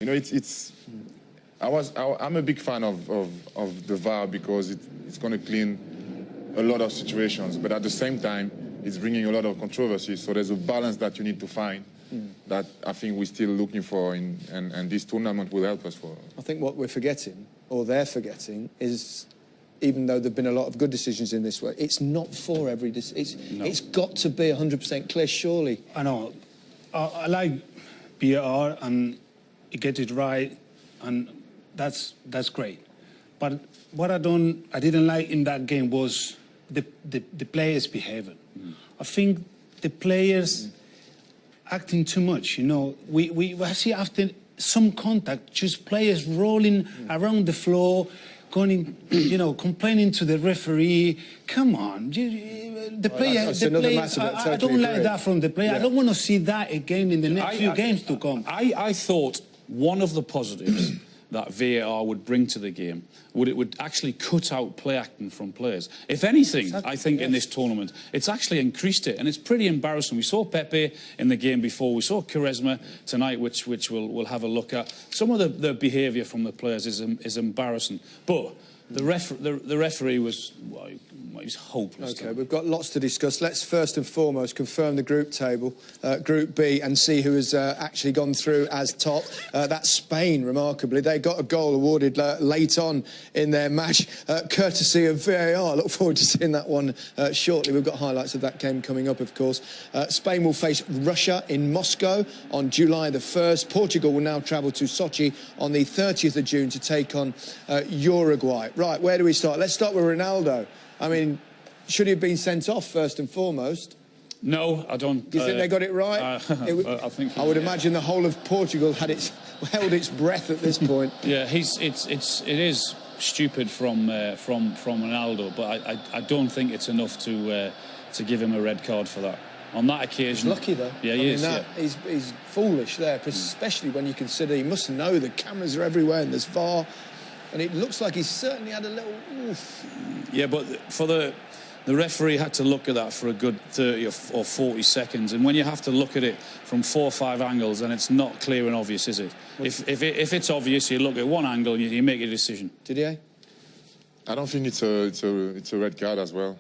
You know, I'm a big fan of the VAR because it's going to clean a lot of situations, but at the same time, it's bringing a lot of controversy. So there's a balance that you need to find that I think we're still looking for, and this tournament will help us for. I think what we're forgetting, or they're forgetting, is even though there've been a lot of good decisions in this way, it's not for every decision. It's got to be 100% clear, surely. I know. I like VAR and you get it right, and that's great. But what I didn't like in that game was the players' behaviour. I think the players acting too much. You know, we see after some contact, just players rolling around the floor, going, you know, complaining to the referee. Come on, the player. I don't like that from the player. I don't want to see that again in the next few games to come. I thought one of the positives that VAR would bring to the game would actually cut out play acting from players. If anything, I think in this tournament, it's actually increased it, and it's pretty embarrassing. We saw Pepe in the game before. We saw Quaresma tonight, which we'll have a look at. Some of the behaviour from the players is embarrassing, but the referee was, well, he was hopeless. OK, we've got lots to discuss. Let's first and foremost confirm the group table, Group B, and see who has actually gone through as top. That's Spain, remarkably. They got a goal awarded late on in their match, courtesy of VAR. Look forward to seeing that one shortly. We've got highlights of that game coming up, of course. Spain will face Russia in Moscow on July the 1st. Portugal will now travel to Sochi on the 30th of June to take on Uruguay. Right, where do we start? Let's start with Ronaldo. I mean, should he have been sent off first and foremost? No, I don't. Do you think they got it right? I would imagine the whole of Portugal held its breath at this point. Yeah, it is stupid from Ronaldo, but I don't think it's enough to give him a red card for that. On that occasion, he's lucky though. Yeah, he is. He's foolish there, especially when you consider he must know the cameras are everywhere and there's VAR. And it looks like he's certainly had a little oof. Yeah, but for the referee had to look at that for a good 30 or 40 seconds. And when you have to look at it from 4 or 5 angles, then it's not clear and obvious, is it? If it's obvious, you look at one angle and you make a decision. Didier? I don't think it's a red card as well.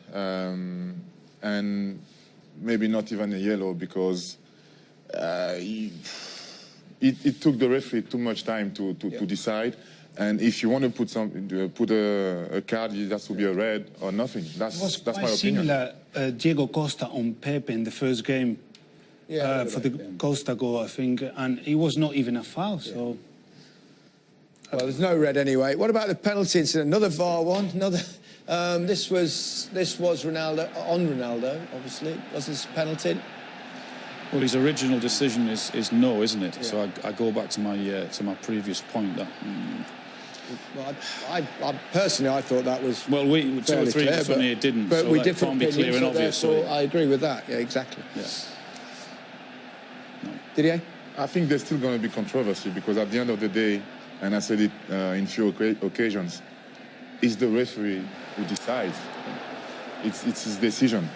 And maybe not even a yellow, because it took the referee too much time to decide. And if you want to put a card, it has to be a red or nothing. That's my opinion. It was similar, Diego Costa on Pepe in the first game for the Costa goal, I think, and it was not even a foul. So, well, there's no red anyway. What about the penalty incident? Another VAR one. Another. This was Ronaldo on Ronaldo. Obviously, was this a penalty? Well, his original decision is no, isn't it? Yeah. So I go back to my previous point that. Well, I personally, I thought that was well, we 2 or 3 clear, but it didn't. But so we that can't be clear and obvious. So I agree with that. Yeah, exactly. Yeah. No. Didier? I think there's still going to be controversy, because at the end of the day, and I said it in few occasions, it's the referee who decides. It's his decision.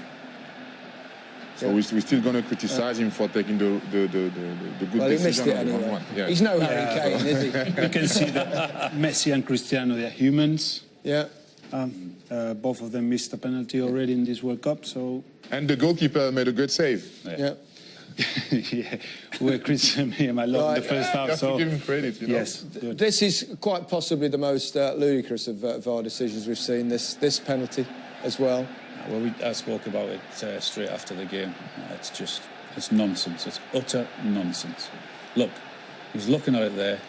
So we're still going to criticize him for taking the good decision. Well, he missed it anyway. Yeah. He's no Harry Kane, is he? You can see that Messi and Cristiano, they're humans. Yeah. Both of them missed a penalty already in this World Cup. So. And the goalkeeper made a good save. Yeah. Yeah, where Chris and me, I love the first half. You have to give him credit, you know? Yes. This is quite possibly the most ludicrous of VAR decisions we've seen. This penalty as well. Well, I spoke about it straight after the game. It's nonsense. It's utter nonsense. Look, he's looking at it there.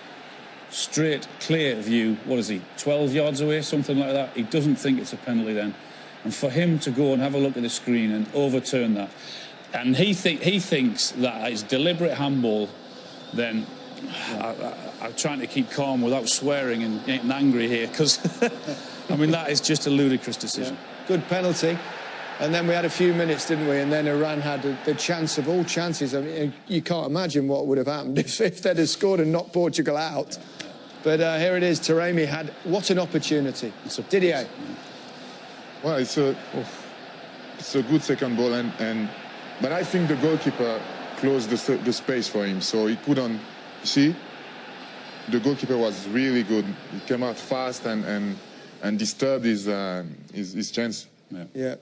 Straight, clear view. What is he, 12 yards away, something like that? He doesn't think it's a penalty then. And for him to go and have a look at the screen and overturn that, and he thinks that it's deliberate handball, then I'm trying to keep calm without swearing and getting angry here, because, I mean, that is just a ludicrous decision. Yeah. Good penalty. And then we had a few minutes, didn't we? And then Iran had the chance of all chances. I mean, you can't imagine what would have happened if they'd have scored and knocked Portugal out. But here it is. Taremi had what an opportunity. Didier. Well, it's a good second ball, but I think the goalkeeper closed the space for him, so he couldn't see. the goalkeeper was really good. He came out fast and disturbed his chance. Yeah.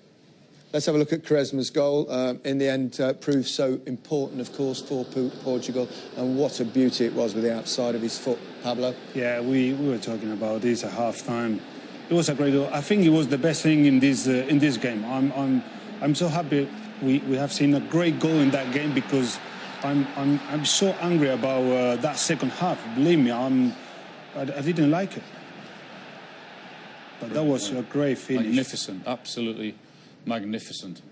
Let's have a look at Quaresma's goal. In the end, proved so important, of course, for Portugal. And what a beauty it was with the outside of his foot, Pablo. Yeah, we were talking about this at half-time. It was a great goal. I think it was the best thing in this game. I'm so happy we have seen a great goal in that game, because I'm so angry about that second half. Believe me, I didn't like it. But that was a great finish. Magnificent, absolutely magnificent.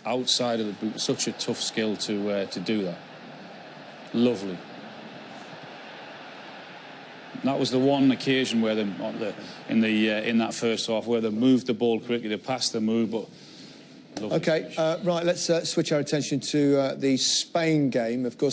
Outside of the boot, such a tough skill to do that. Lovely. And that was the one occasion where in that first half where they moved the ball quickly, they passed the move, but. Okay, right. Let's switch our attention to the Spain game, of course.